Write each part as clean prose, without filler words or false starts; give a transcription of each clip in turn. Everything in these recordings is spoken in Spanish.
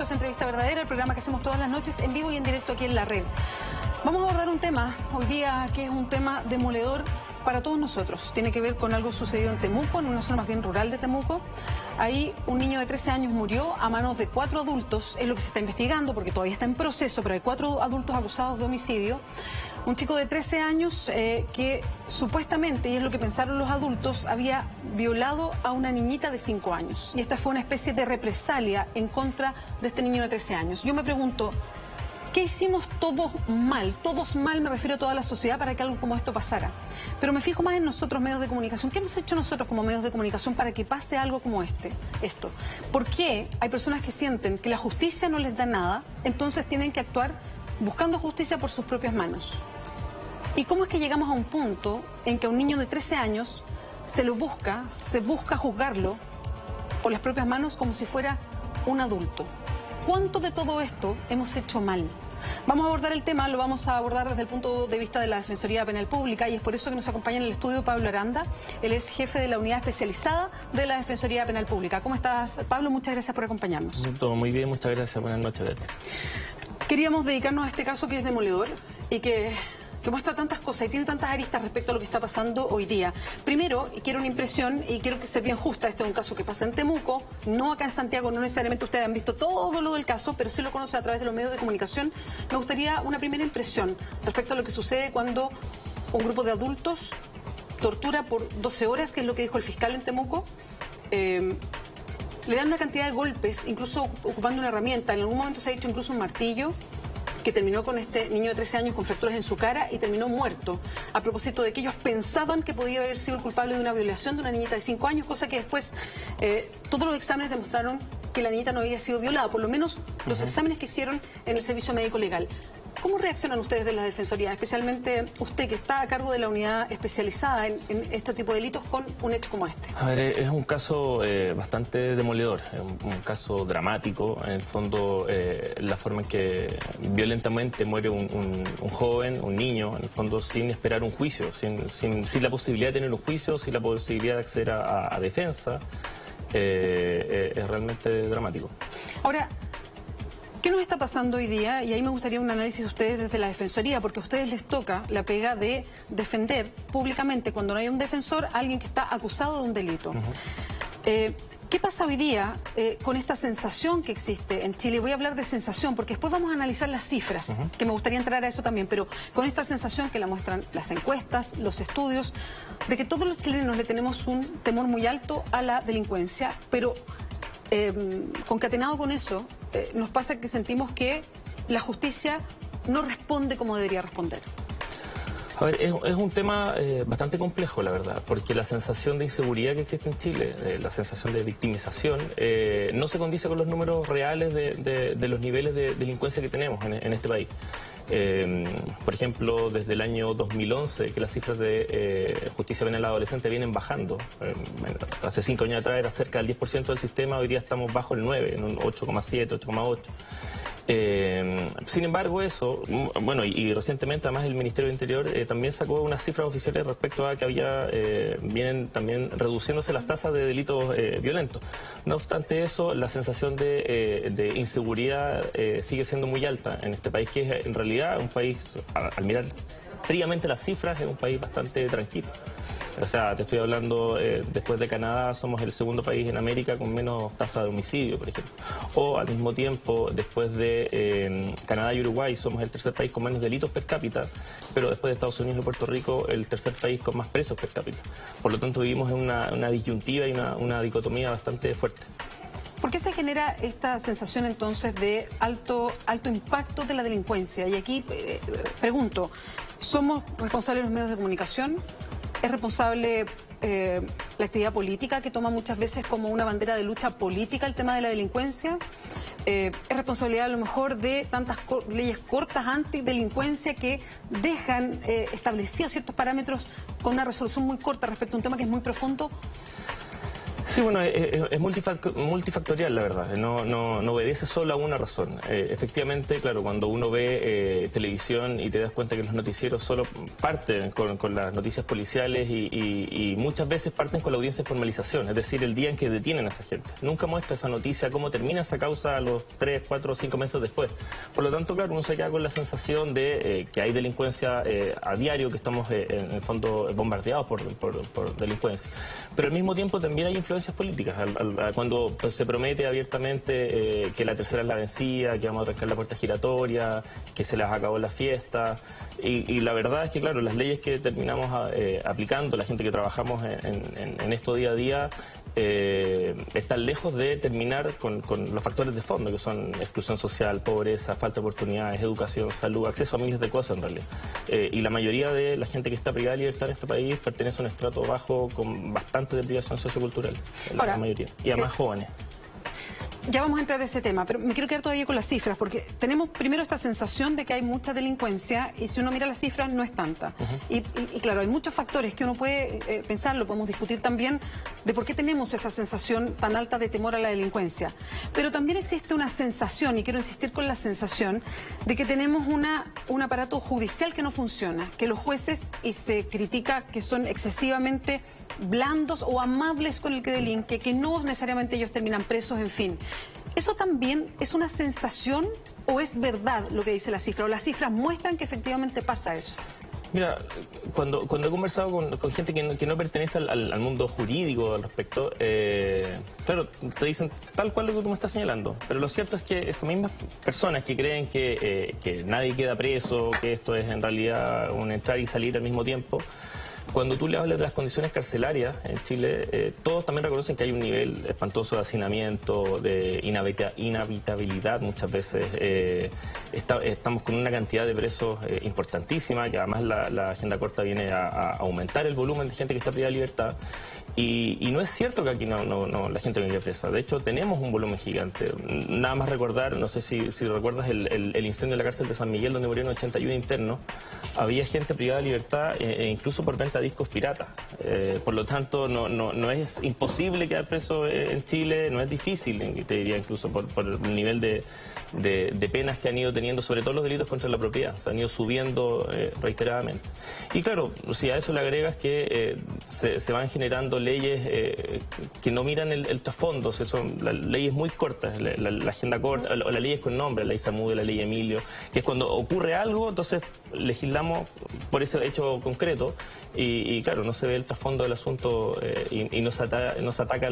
Esto es Entrevista Verdadera, el programa que hacemos todas las noches en vivo y en directo aquí en la red. Vamos a abordar un tema hoy día que es un tema demoledor para todos nosotros. Tiene que ver con algo sucedido en Temuco, en una zona más bien rural de Temuco. Ahí un niño de 13 años murió a manos de 4 adultos. Es lo que se está investigando porque todavía está en proceso, pero hay 4 adultos acusados de homicidio. Un chico de 13 años que supuestamente, y es lo que pensaron los adultos, había violado a una niñita de 5 años. Y esta fue una especie de represalia en contra de este niño de 13 años. Yo me pregunto, ¿qué hicimos todos mal? Todos mal, me refiero a toda la sociedad, para que algo como esto pasara. Pero me fijo más en nosotros, medios de comunicación. ¿Qué hemos hecho nosotros como medios de comunicación para que pase algo como esto? ¿Por qué hay personas que sienten que la justicia no les da nada, entonces tienen que actuar buscando justicia por sus propias manos? ¿Y cómo es que llegamos a un punto en que a un niño de 13 años se busca juzgarlo por las propias manos como si fuera un adulto? ¿Cuánto de todo esto hemos hecho mal? Vamos a abordar el tema, lo vamos a abordar desde el punto de vista de la Defensoría Penal Pública, y es por eso que nos acompaña en el estudio Pablo Aranda. Él es jefe de la unidad especializada de la Defensoría Penal Pública. ¿Cómo estás, Pablo? Muchas gracias por acompañarnos. Todo muy bien, muchas gracias. Buenas noches, Betty. Queríamos dedicarnos a este caso que es demoledor y que muestra tantas cosas y tiene tantas aristas respecto a lo que está pasando hoy día. Primero, quiero una impresión y quiero que sea bien justa. Este es un caso que pasa en Temuco, no acá en Santiago. No necesariamente ustedes han visto todo lo del caso, pero sí lo conocen a través de los medios de comunicación. Me gustaría una primera impresión respecto a lo que sucede cuando un grupo de adultos tortura por 12 horas, que es lo que dijo el fiscal en Temuco. Le dan una cantidad de golpes, incluso ocupando una herramienta. En algún momento se ha dicho incluso un martillo, que terminó con este niño de 13 años con fracturas en su cara y terminó muerto, a propósito de que ellos pensaban que podía haber sido el culpable de una violación de una niñita de 5 años, cosa que después todos los exámenes demostraron que la niñita no había sido violada, por lo menos los exámenes que hicieron en el servicio médico legal. ¿Cómo reaccionan ustedes de la Defensoría, especialmente usted que está a cargo de la unidad especializada en este tipo de delitos, con un hecho como este? A ver, es un caso bastante demoledor, es un caso dramático. En el fondo, la forma en que violentamente muere un joven, un niño, en el fondo sin esperar un juicio, sin la posibilidad de tener un juicio, sin la posibilidad de acceder a defensa, es realmente dramático. Ahora, ¿qué nos está pasando hoy día? Y ahí me gustaría un análisis de ustedes desde la Defensoría, porque a ustedes les toca la pega de defender públicamente, cuando no hay un defensor, a alguien que está acusado de un delito. ¿Qué pasa hoy día con esta sensación que existe en Chile? Voy a hablar de sensación, porque después vamos a analizar las cifras, que me gustaría entrar a eso también, pero con esta sensación que la muestran las encuestas, los estudios, de que todos los chilenos le tenemos un temor muy alto a la delincuencia, pero concatenado con eso, nos pasa que sentimos que la justicia no responde como debería responder. A ver, es un tema bastante complejo, la verdad, porque la sensación de inseguridad que existe en Chile, la sensación de victimización, no se condice con los números reales de los niveles de delincuencia que tenemos en este país. Por ejemplo, desde el año 2011, que las cifras de justicia penal adolescente vienen bajando. Hace 5 años atrás era cerca del 10% del sistema, hoy día estamos bajo el 9%, en un 8,7, 8,8%. Sin embargo, eso, bueno, y recientemente además el Ministerio del Interior también sacó unas cifras oficiales respecto a que vienen también reduciéndose las tasas de delitos violentos. No obstante eso, la sensación de inseguridad sigue siendo muy alta en este país, que es en realidad un país, al mirar fríamente las cifras, es un país bastante tranquilo. O sea, te estoy hablando, después de Canadá somos el segundo país en América con menos tasa de homicidio, por ejemplo. O al mismo tiempo, después de Canadá y Uruguay, somos el tercer país con menos delitos per cápita, pero después de Estados Unidos y Puerto Rico, el tercer país con más presos per cápita. Por lo tanto, vivimos en una disyuntiva y una dicotomía bastante fuerte. ¿Por qué se genera esta sensación entonces de alto impacto de la delincuencia? Y aquí pregunto, ¿somos responsables los medios de comunicación? ¿Es responsable la actividad política, que toma muchas veces como una bandera de lucha política el tema de la delincuencia? ¿Es responsabilidad a lo mejor de tantas leyes cortas antidelincuencia que dejan establecidos ciertos parámetros con una resolución muy corta respecto a un tema que es muy profundo? Sí, bueno, es multifactorial, la verdad. No obedece solo a una razón. Efectivamente, claro, cuando uno ve televisión y te das cuenta que los noticieros solo parten con las noticias policiales y muchas veces parten con la audiencia de formalización, es decir, el día en que detienen a esa gente. Nunca muestra esa noticia, cómo termina esa causa a los 3, 4 o 5 meses después. Por lo tanto, claro, uno se queda con la sensación de que hay delincuencia a diario, que estamos en el fondo bombardeados por delincuencia. Pero al mismo tiempo también hay influencias políticas. Cuando pues, se promete abiertamente que la tercera es la vencida, que vamos a arrancar la puerta giratoria, que se les acabó la fiesta. Y la verdad es que, claro, las leyes que terminamos aplicando, la gente que trabajamos en esto día a día, están lejos de terminar con los factores de fondo, que son exclusión social, pobreza, falta de oportunidades, educación, salud, acceso a miles de cosas en realidad. Y la mayoría de la gente que está privada de libertad en este país pertenece a un estrato bajo con bastante deprivación sociocultural, la mayoría, y además jóvenes. Ya vamos a entrar a ese tema, pero me quiero quedar todavía con las cifras, porque tenemos primero esta sensación de que hay mucha delincuencia y si uno mira las cifras no es tanta. Y claro, hay muchos factores que uno puede pensar, lo podemos discutir también, de por qué tenemos esa sensación tan alta de temor a la delincuencia. Pero también existe una sensación, y quiero insistir con la sensación, de que tenemos un aparato judicial que no funciona, que los jueces, y se critica que son excesivamente blandos o amables con el que delinque, que no necesariamente ellos terminan presos, en fin. ¿Eso también es una sensación o es verdad lo que dice la cifra? ¿O las cifras muestran que efectivamente pasa eso? Mira, cuando he conversado con gente que no pertenece al mundo jurídico al respecto, claro, te dicen tal cual lo que tú me estás señalando, pero lo cierto es que esas mismas personas que creen que nadie queda preso, que esto es en realidad un entrar y salir al mismo tiempo, cuando tú le hablas de las condiciones carcelarias en Chile, todos también reconocen que hay un nivel espantoso de hacinamiento, de inhabitabilidad muchas veces. Estamos con una cantidad de presos importantísima, que además la agenda corta viene a aumentar el volumen de gente que está privada de libertad. Y no es cierto que aquí la gente no quede presa. De hecho, tenemos un volumen gigante. Nada más recordar, no sé si recuerdas el incendio en la cárcel de San Miguel, donde murieron 81 internos. Había gente privada de libertad e incluso por venta de discos piratas. Por lo tanto, no es imposible quedar preso en Chile, no es difícil, te diría incluso por el nivel de penas que han ido teniendo, sobre todo los delitos contra la propiedad. Se han ido subiendo reiteradamente. Y claro, si a eso le agregas que se van generando leyes que no miran el trasfondo, son las leyes muy cortas, la agenda corta, o las leyes con nombre, la ley Zamudio, la ley Emilio, que es cuando ocurre algo, entonces legislamos por ese hecho concreto y claro, no se ve el trasfondo del asunto y no se ataca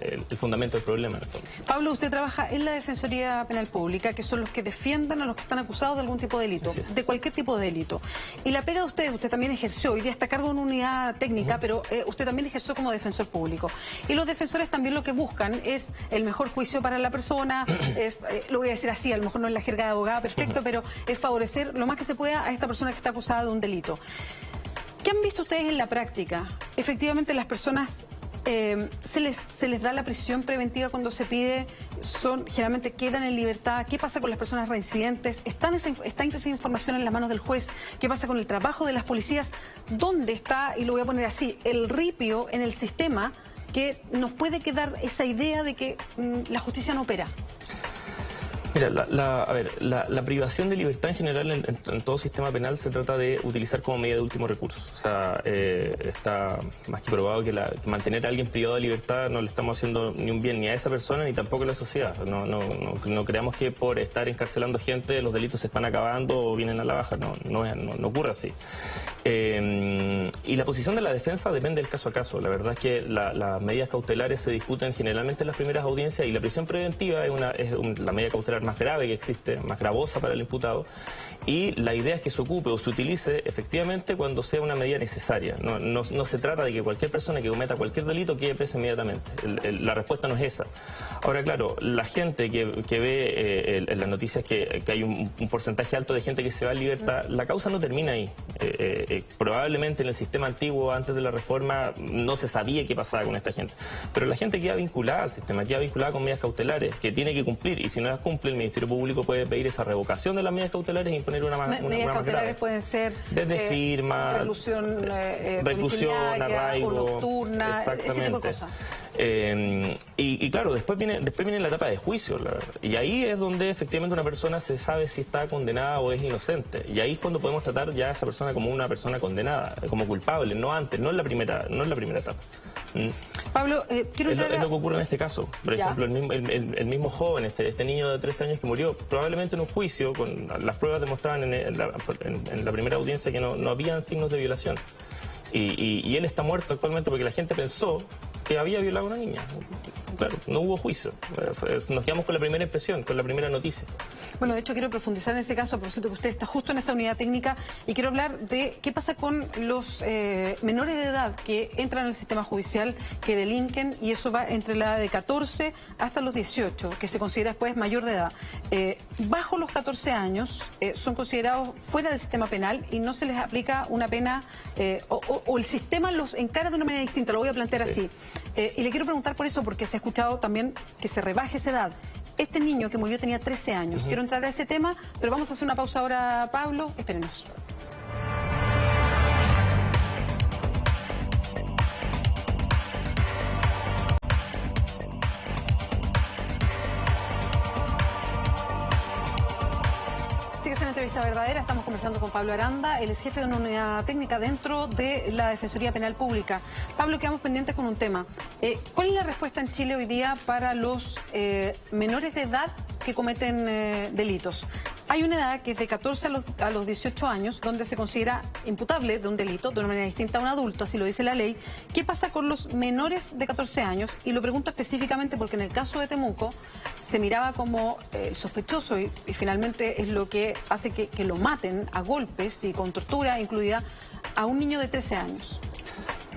el fundamento del problema. En el fondo. Pablo, usted trabaja en la Defensoría Penal Pública, que son los que defienden a los que están acusados de algún tipo de delito, de cualquier tipo de delito. Y la pega de usted también ejerció, hoy día está a cargo de una unidad técnica, pero usted también ejerció como defensor público. Y los defensores también lo que buscan es el mejor juicio para la persona, lo voy a decir así, a lo mejor no es la jerga de abogada perfecto, pero es favorecer lo más que se pueda a esta persona que está acusada de un delito. ¿Qué han visto ustedes en la práctica? Efectivamente, las personas se les da la prisión preventiva cuando se pide, generalmente quedan en libertad. ¿Qué pasa con las personas reincidentes? ¿Está esa información en las manos del juez? ¿Qué pasa con el trabajo de las policías? ¿Dónde está, y lo voy a poner así, el ripio en el sistema que nos puede quedar esa idea de que la justicia no opera? Mira, la privación de libertad en general en todo sistema penal se trata de utilizar como medida de último recurso. O sea, está más que probado que mantener a alguien privado de libertad no le estamos haciendo ni un bien ni a esa persona ni tampoco a la sociedad. No creamos que por estar encarcelando gente los delitos se están acabando o vienen a la baja. No ocurre así. Y la posición de la defensa depende del caso a caso. La verdad es que las medidas cautelares se discuten generalmente en las primeras audiencias y la prisión preventiva es la medida cautelar más grave que existe, más gravosa para el imputado, y la idea es que se ocupe o se utilice efectivamente cuando sea una medida necesaria. No se trata de que cualquier persona que cometa cualquier delito quede presa inmediatamente. La respuesta no es esa. Ahora, claro, la gente que ve en las noticias que hay un porcentaje alto de gente que se va en libertad, la causa no termina ahí. Probablemente en el sistema antiguo, antes de la reforma, no se sabía qué pasaba con esta gente. Pero la gente queda vinculada al sistema, queda vinculada con medidas cautelares, que tiene que cumplir, y si no las cumple, el Ministerio Público puede pedir esa revocación de las medidas cautelares e imponer una más medidas cautelares pueden ser desde firma, reclusión arraigo, o nocturna, ese tipo de cosas. Y claro, después viene la etapa de juicio, y ahí es donde efectivamente una persona se sabe si está condenada o es inocente, y ahí es cuando podemos tratar ya a esa persona como una persona condenada, como culpable, no antes, no en la primera etapa. Pablo, quiero es lo que ocurre en este caso. Por ejemplo, el mismo joven, este niño de 13 años que murió, probablemente en un juicio, con las pruebas demostraban en la primera audiencia que no habían signos de violación. Y él está muerto actualmente porque la gente pensó que había violado a una niña. Claro, no hubo juicio. Nos quedamos con la primera impresión, con la primera noticia. Bueno, de hecho quiero profundizar en ese caso, a propósito que usted está justo en esa unidad técnica, y quiero hablar de qué pasa con los menores de edad que entran al sistema judicial, que delinquen, y eso va entre la edad de 14 hasta los 18, que se considera después mayor de edad. Bajo los 14 años son considerados fuera del sistema penal y no se les aplica una pena, o el sistema los encara de una manera distinta, lo voy a plantear así. Y le quiero preguntar por eso, porque se ha escuchado también que se rebaje esa edad. Este niño que murió tenía 13 años. Quiero entrar a ese tema, pero vamos a hacer una pausa ahora, Pablo. Espérenos. Sigues en Entrevista Verdadera, estamos conversando con Pablo Aranda, él es jefe de una unidad técnica dentro de la Defensoría Penal Pública. Pablo, quedamos pendientes con un tema. ¿Cuál es la respuesta en Chile hoy día para los menores de edad que cometen delitos? Hay una edad que es de 14 a los 18 años, donde se considera imputable de un delito de una manera distinta a un adulto, así lo dice la ley. ¿Qué pasa con los menores de 14 años? Y lo pregunto específicamente porque en el caso de Temuco se miraba como el sospechoso y finalmente es lo que hace que lo maten a golpes y con tortura incluida a un niño de 13 años.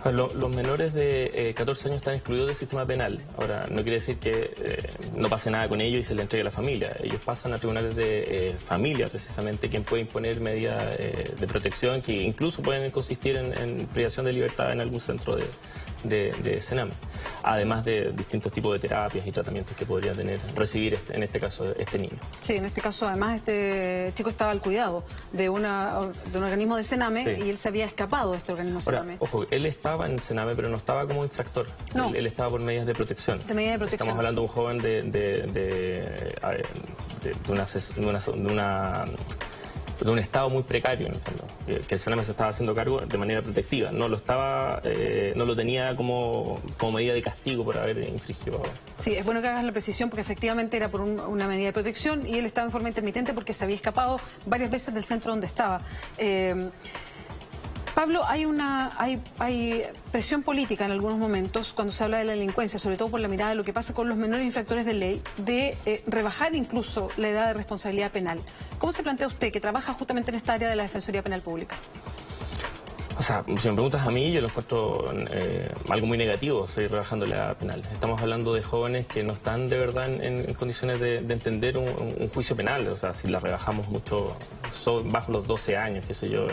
Los menores de 14 años están excluidos del sistema penal. Ahora, no quiere decir que no pase nada con ellos y se les entregue a la familia. Ellos pasan a tribunales de familia, precisamente, quien puede imponer medidas de protección que incluso pueden consistir en privación de libertad en algún centro de Sename. Además de distintos tipos de terapias y tratamientos que podría recibir en este caso este niño. Sí, en este caso además este chico estaba al cuidado de un organismo de Sename, sí, y él se había escapado de este organismo Sename. Ahora, ojo, él estaba en Sename pero no estaba como infractor. No. Él estaba por medidas de protección. De medidas de protección. Estamos hablando de un joven de un estado muy precario, en el fondo, que el Sename se estaba haciendo cargo de manera protectiva, no lo tenía como medida de castigo por haber infringido. Sí, es bueno que hagas la precisión porque efectivamente era por una medida de protección y él estaba en forma intermitente porque se había escapado varias veces del centro donde estaba. Pablo, hay presión política en algunos momentos cuando se habla de la delincuencia, sobre todo por la mirada de lo que pasa con los menores infractores de ley, de rebajar incluso la edad de responsabilidad penal. ¿Cómo se plantea usted, que trabaja justamente en esta área de la Defensoría Penal Pública? O sea, si me preguntas a mí, yo lo encuentro algo muy negativo, seguir rebajando la edad penal. Estamos hablando de jóvenes que no están de verdad en condiciones de entender un juicio penal. O sea, si la rebajamos mucho, bajo los 12 años, qué sé yo,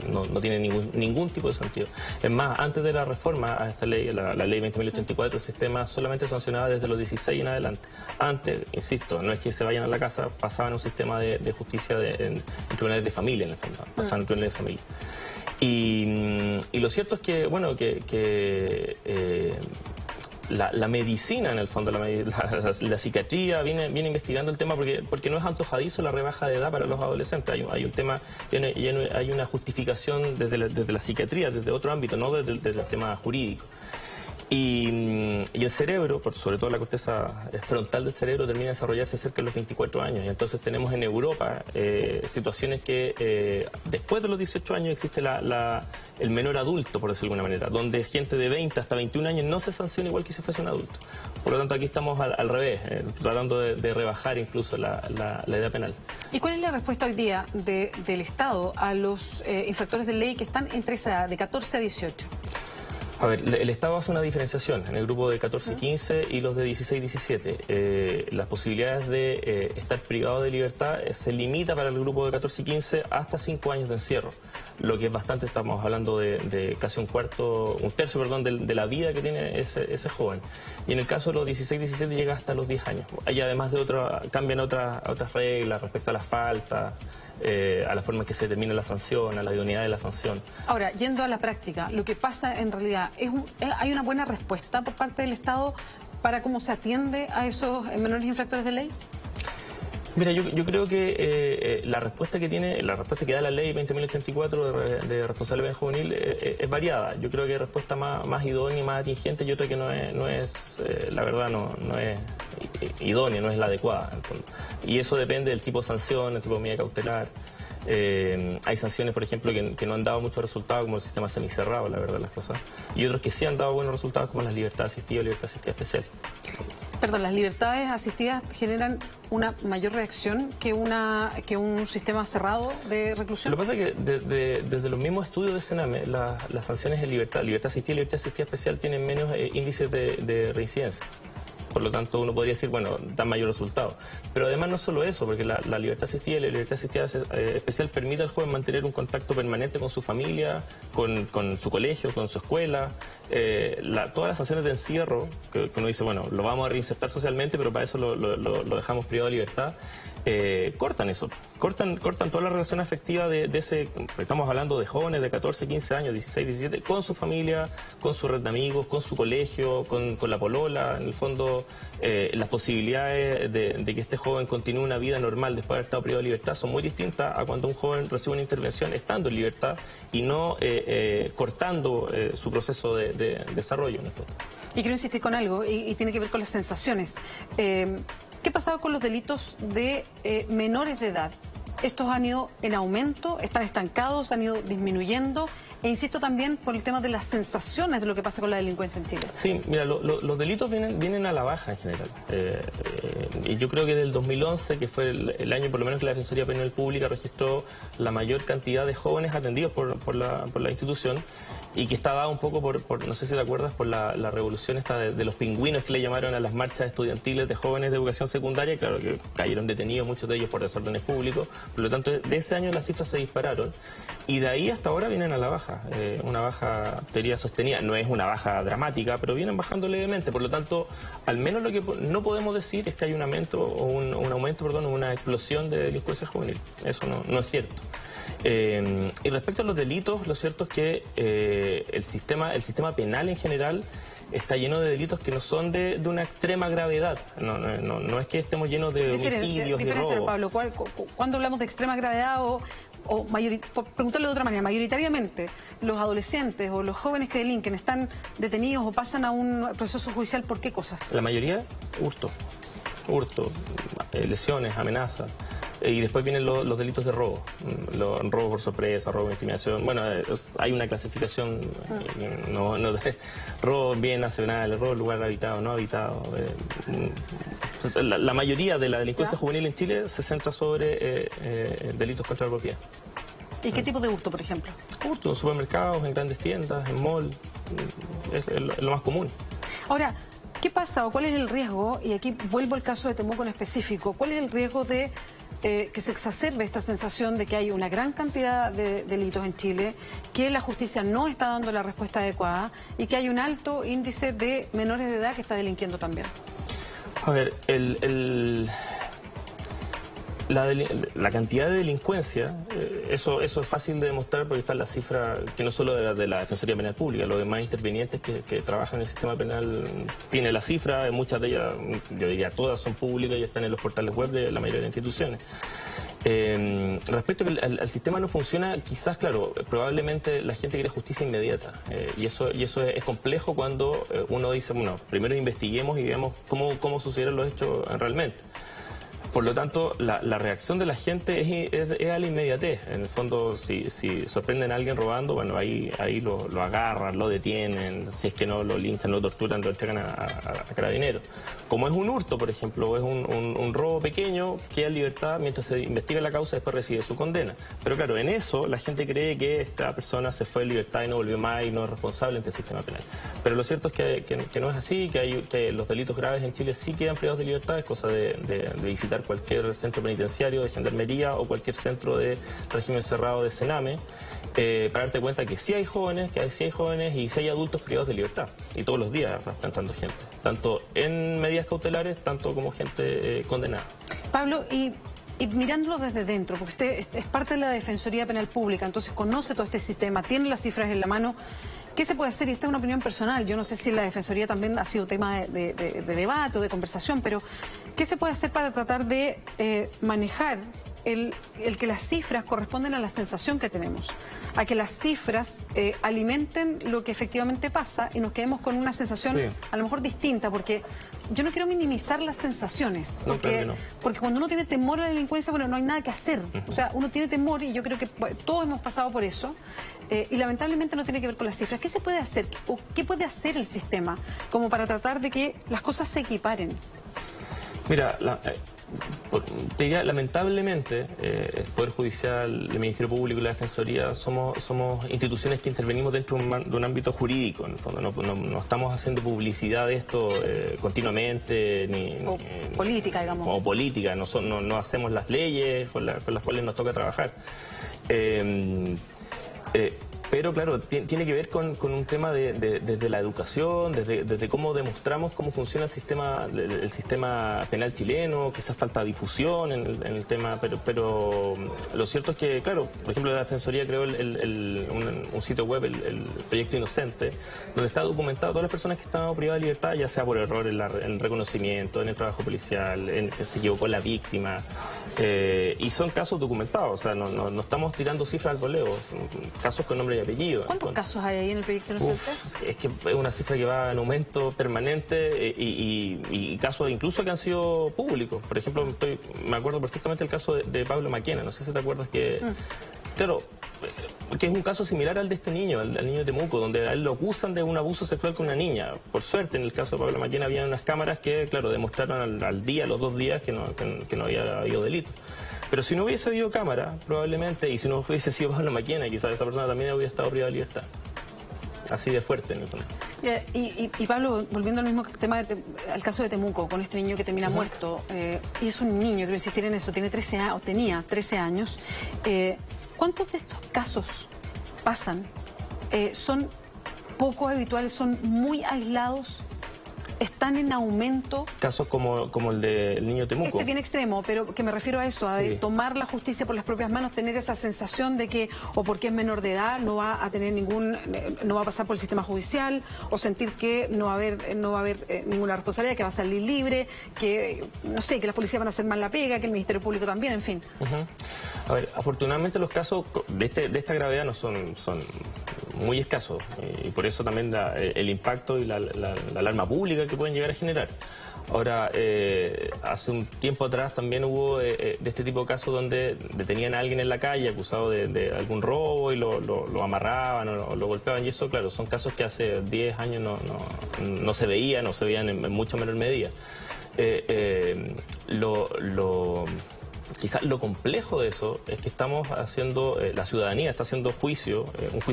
no tiene ningún tipo de sentido. Es más, antes de la reforma a esta ley, la ley 20.084, el sistema solamente sancionaba desde los 16 en adelante. Antes, insisto, no es que se vayan a la casa, pasaban a un sistema de justicia en tribunales de familia, en el fondo, pasaban en tribunales de familia. Y lo cierto es que, bueno, la medicina, en el fondo, la psiquiatría viene investigando el tema porque no es antojadizo la rebaja de edad para los adolescentes. Hay un tema, hay una justificación desde la psiquiatría, desde otro ámbito, no desde el tema jurídico. Y el cerebro, sobre todo la corteza frontal del cerebro, termina de desarrollarse cerca de los 24 años. Y entonces tenemos en Europa situaciones que después de los 18 años existe el menor adulto, por decirlo de alguna manera, donde gente de 20 hasta 21 años no se sanciona igual que si fuese un adulto. Por lo tanto, aquí estamos al revés, tratando de rebajar incluso la edad penal. ¿Y cuál es la respuesta hoy día del Estado a los infractores de ley que están entre esa edad, de 14 a 18? A ver, el Estado hace una diferenciación en el grupo de 14 y 15 y los de 16 y 17. Las posibilidades de estar privado de libertad se limita para el grupo de 14 y 15 hasta 5 años de encierro, lo que es bastante, estamos hablando de casi un tercio, de la vida que tiene ese joven. Y en el caso de los 16 y 17 llega hasta los 10 años. Hay además cambian otras reglas respecto a las faltas, a la forma en que se determina la sanción, a la idoneidad de la sanción. Ahora, yendo a la práctica, lo que pasa en realidad, ¿hay una buena respuesta por parte del Estado para cómo se atiende a esos menores infractores de ley? Mira, yo creo que la respuesta que da la ley 20.084 de responsabilidad juvenil es variada. Yo creo que hay respuesta más idónea y más atingente y otra que no es la verdad, no es idónea, no es la adecuada, en el fondo. Y eso depende del tipo de sanción, el tipo de medida cautelar. Hay sanciones, por ejemplo, que no han dado muchos resultados, como el sistema semicerrado, la verdad, las cosas. Y otros que sí han dado buenos resultados, como las libertades asistidas y libertad asistida especial. Perdón, las libertades asistidas generan una mayor reacción que un sistema cerrado de reclusión. Lo que pasa es que desde los mismos estudios de Sename, las sanciones de libertad asistida y libertad asistida especial tienen menos índices de reincidencia. Por lo tanto, uno podría decir, bueno, dan mayor resultado. Pero además no solo eso, porque la libertad asistida y la libertad asistida especial permite al joven mantener un contacto permanente con su familia, con su colegio, con su escuela. Todas las sanciones de encierro, que uno dice, bueno, lo vamos a reinsertar socialmente, pero para eso lo dejamos privado de libertad, cortan eso. Cortan toda la relación afectiva de ese... Estamos hablando de jóvenes de 14, 15 años, 16, 17, con su familia, con su red de amigos, con su colegio, con la polola, en el fondo... las posibilidades de que este joven continúe una vida normal después de haber estado privado de libertad son muy distintas a cuando un joven recibe una intervención estando en libertad y no cortando su proceso de desarrollo. Y quiero insistir con algo, y tiene que ver con las sensaciones. ¿Qué ha pasado con los delitos de menores de edad? Estos han ido en aumento, están estancados, han ido disminuyendo. E insisto también por el tema de las sensaciones de lo que pasa con la delincuencia en Chile. Sí, mira, los delitos vienen a la baja en general. Y yo creo que del 2011, que fue el año por lo menos que la Defensoría Penal Pública registró la mayor cantidad de jóvenes atendidos por la institución, y que está dado un poco no sé si te acuerdas, por la revolución esta de los pingüinos que le llamaron a las marchas estudiantiles de jóvenes de educación secundaria. Claro que cayeron detenidos muchos de ellos por desórdenes públicos. Por lo tanto, de ese año las cifras se dispararon y de ahí hasta ahora vienen a la baja. Una baja, teoría sostenida, no es una baja dramática, pero vienen bajando levemente. Por lo tanto, al menos lo que no podemos decir es que hay un aumento o una explosión de delincuencia juvenil. Eso no es cierto. Y respecto a los delitos, lo cierto es que el sistema penal en general está lleno de delitos que no son de una extrema gravedad. No es que estemos llenos de homicidios y robos. Pablo, ¿cuándo hablamos de extrema gravedad por preguntarlo de otra manera, mayoritariamente los adolescentes o los jóvenes que delinquen están detenidos o pasan a un proceso judicial por qué cosas? La mayoría, hurto, lesiones, amenazas. Y después vienen los delitos de robo, robo por sorpresa, robo de intimidación. Bueno, hay una clasificación, robo bien nacional, robo en lugar habitado, no habitado. La mayoría de la delincuencia juvenil en Chile se centra sobre delitos contra la propiedad. ¿Y qué tipo de hurto, por ejemplo? Hurto en supermercados, en grandes tiendas, en mall, es lo más común. Ahora, ¿qué pasa o cuál es el riesgo? Y aquí vuelvo al caso de Temuco en específico. ¿Cuál es el riesgo de que se exacerbe esta sensación de que hay una gran cantidad de delitos en Chile, que la justicia no está dando la respuesta adecuada y que hay un alto índice de menores de edad que está delinquiendo también? A ver, la cantidad de delincuencia, eso es fácil de demostrar porque está la cifra, que no solo de la Defensoría Penal Pública, los demás intervinientes que trabajan en el sistema penal tiene la cifra, muchas de ellas, yo diría todas son públicas y están en los portales web de la mayoría de las instituciones. Respecto a que el sistema no funciona, quizás, claro, probablemente la gente quiere justicia inmediata y eso es complejo cuando uno dice, bueno, primero investiguemos y veamos cómo sucedieron los hechos realmente. Por lo tanto, la reacción de la gente es a la inmediatez. En el fondo, si sorprenden a alguien robando, bueno, ahí lo agarran, lo detienen, si es que no lo linchan, lo torturan, lo entregan a carabineros. Como es un hurto, por ejemplo, o es un robo pequeño, queda en libertad mientras se investiga la causa, después recibe su condena. Pero claro, en eso la gente cree que esta persona se fue en libertad y no volvió más y no es responsable ante el sistema penal. Pero lo cierto es que no es así, que los delitos graves en Chile sí quedan privados de libertad, es cosa de visitar cualquier centro penitenciario de gendarmería o cualquier centro de régimen cerrado de Sename, para darte cuenta que sí hay jóvenes, y sí hay adultos privados de libertad. Y todos los días están tanta gente, tanto en medidas cautelares, tanto como gente condenada. Pablo, y mirándolo desde dentro, porque usted es parte de la Defensoría Penal Pública, entonces conoce todo este sistema, tiene las cifras en la mano. ¿Qué se puede hacer? Y esta es una opinión personal. Yo no sé si la Defensoría también ha sido tema de debate o de conversación, pero ¿qué se puede hacer para tratar de manejar el que las cifras corresponden a la sensación que tenemos? A que las cifras alimenten lo que efectivamente pasa y nos quedemos con una sensación a lo mejor distinta, porque yo no quiero minimizar las sensaciones, porque cuando uno tiene temor a la delincuencia, bueno, no hay nada que hacer. O sea, uno tiene temor y yo creo que todos hemos pasado por eso. Y lamentablemente no tiene que ver con las cifras. ¿Qué se puede hacer? ¿O qué puede hacer el sistema como para tratar de que las cosas se equiparen? Mira, te diría, lamentablemente, el Poder Judicial, el Ministerio Público y la Defensoría somos instituciones que intervenimos dentro de un ámbito jurídico. En el fondo, no estamos haciendo publicidad de esto continuamente, ni política, digamos. O política, no hacemos las leyes con las cuales nos toca trabajar. Pero claro, tiene que ver con un tema desde la educación, desde cómo demostramos cómo funciona el sistema penal chileno, quizás falta difusión en el tema, pero lo cierto es que, claro, por ejemplo, la Defensoría creó un sitio web, el Proyecto Inocente, donde está documentado todas las personas que están privadas de libertad, ya sea por error en el reconocimiento, en el trabajo policial, en que se equivocó la víctima, y son casos documentados, o sea, no estamos tirando cifras al voleo, casos con nombre y apellido. ¿Cuántos casos hay ahí en el Proyecto Inocente? Es que es una cifra que va en aumento permanente y casos incluso que han sido públicos. Por ejemplo, me acuerdo perfectamente el caso de Pablo Maquena, no sé si te acuerdas que... Claro, que es un caso similar al de este niño, al niño de Temuco, donde a él lo acusan de un abuso sexual con una niña. Por suerte, en el caso de Pablo Maquena había unas cámaras que, claro, demostraron al día, los 2 días, que no había habido delito. Pero si no hubiese habido cámara, probablemente, y si no hubiese sido Pablo Maquena, quizás esa persona también habría estado privada de libertad. Así de fuerte, en el fondo. Y Pablo, volviendo al mismo tema, al caso de Temuco, con este niño que termina muerto, y es un niño, quiero insistir en eso, tiene 13 años, o tenía 13 años. ¿Cuántos de estos casos pasan? ¿Son poco habituales, son muy aislados? ¿Están en aumento? Casos como el del niño Temuco. Este es bien extremo, pero que me refiero a eso, a tomar la justicia por las propias manos, tener esa sensación de que, o porque es menor de edad, no va a tener no va a pasar por el sistema judicial, o sentir que no va a haber ninguna responsabilidad, que va a salir libre, que, no sé, que las policías van a hacer mal la pega, que el Ministerio Público también, en fin. A ver, afortunadamente los casos de esta gravedad no son muy escasos, y por eso también el impacto y la alarma pública que pueden llegar a generar. Ahora, hace un tiempo atrás también hubo de este tipo de casos donde detenían a alguien en la calle acusado de algún robo y lo amarraban o lo golpeaban, y eso, claro, son casos que hace 10 años no se veían en mucho menor medida. Quizás lo complejo de eso es que estamos haciendo, la ciudadanía está haciendo un juicio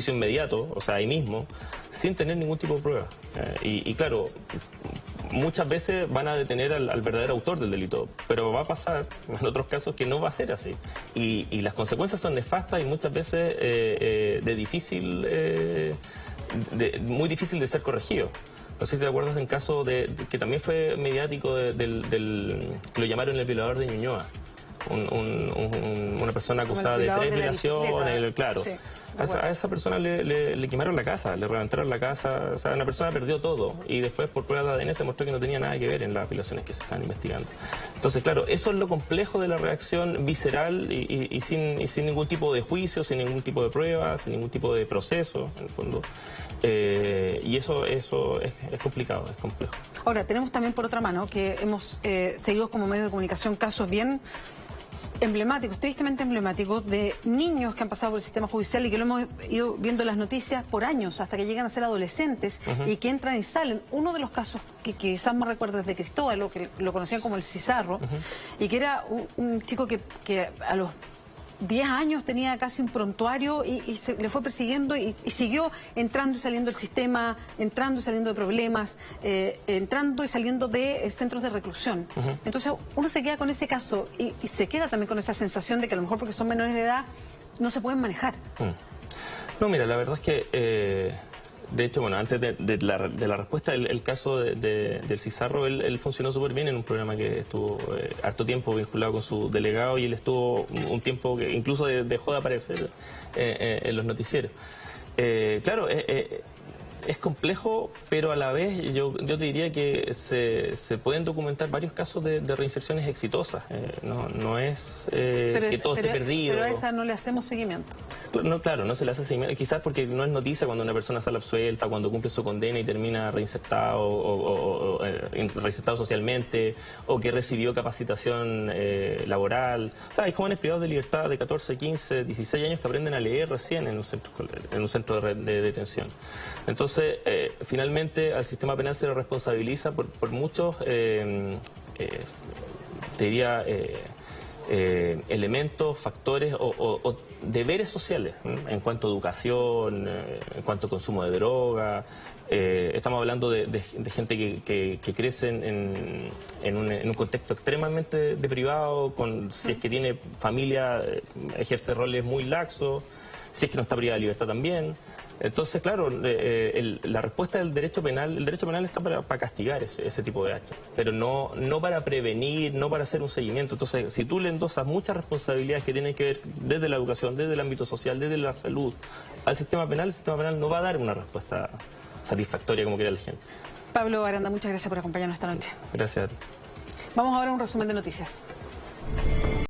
inmediato, o sea, ahí mismo, sin tener ningún tipo de prueba. Y claro, muchas veces van a detener al verdadero autor del delito, pero va a pasar en otros casos que no va a ser así. Y las consecuencias son nefastas y muchas veces muy difícil de ser corregido. No sé si te acuerdas del caso que también fue mediático que lo llamaron el violador de Ñuñoa. Una persona acusada de 3 violaciones, claro. Sí. A esa persona le quemaron la casa, le reventaron la casa, o sea, una persona perdió todo y después por pruebas de ADN se mostró que no tenía nada que ver en las violaciones que se están investigando. Entonces, claro, eso es lo complejo de la reacción visceral y sin ningún tipo de juicio, sin ningún tipo de prueba, sin ningún tipo de proceso, en el fondo. Y eso es complicado, es complejo. Ahora, tenemos también por otra mano que hemos seguido como medio de comunicación casos bien emblemáticos, tristemente emblemáticos, de niños que han pasado por el sistema judicial y que lo hemos ido viendo en las noticias por años, hasta que llegan a ser adolescentes y que entran y salen. Uno de los casos que quizás más recuerdo es de Cristóbal, que lo conocían como el Cizarro, y que era un chico que a los 10 años tenía casi un prontuario y le fue persiguiendo y siguió entrando y saliendo del sistema, entrando y saliendo de problemas, entrando y saliendo de centros de reclusión. Entonces uno se queda con ese caso y se queda también con esa sensación de que a lo mejor porque son menores de edad no se pueden manejar. No, mira, la verdad es que de hecho, bueno, antes de la respuesta, el caso del Cizarro, él funcionó súper bien en un programa que estuvo harto tiempo vinculado con su delegado y él estuvo un tiempo que incluso dejó de aparecer en los noticieros. Claro, es complejo, pero a la vez yo te diría que se pueden documentar varios casos de reinserciones exitosas. No es que todo esté perdido. Pero a esa no le hacemos seguimiento. No, claro, no se le hace seguimiento. Quizás porque no es noticia cuando una persona sale absuelta, cuando cumple su condena y termina reinsertado reinsertado socialmente, o que recibió capacitación laboral. O sea, hay jóvenes privados de libertad de 14, 15, 16 años que aprenden a leer recién en un centro de detención. Entonces, finalmente al sistema penal se lo responsabiliza por muchos, te diría, elementos, factores o deberes sociales en cuanto a educación, en cuanto a consumo de droga. Estamos hablando de gente que crece en un contexto extremadamente deprivado, si es que tiene familia, ejerce roles muy laxos, si es que no está privada de libertad también. Entonces, claro, la respuesta del derecho penal, el derecho penal está para castigar ese tipo de actos, pero no para prevenir, no para hacer un seguimiento. Entonces, si tú le endosas muchas responsabilidades que tienen que ver desde la educación, desde el ámbito social, desde la salud, al sistema penal, el sistema penal no va a dar una respuesta satisfactoria como quiere la gente. Pablo Aranda, muchas gracias por acompañarnos esta noche. Gracias. Vamos ahora a un resumen de noticias.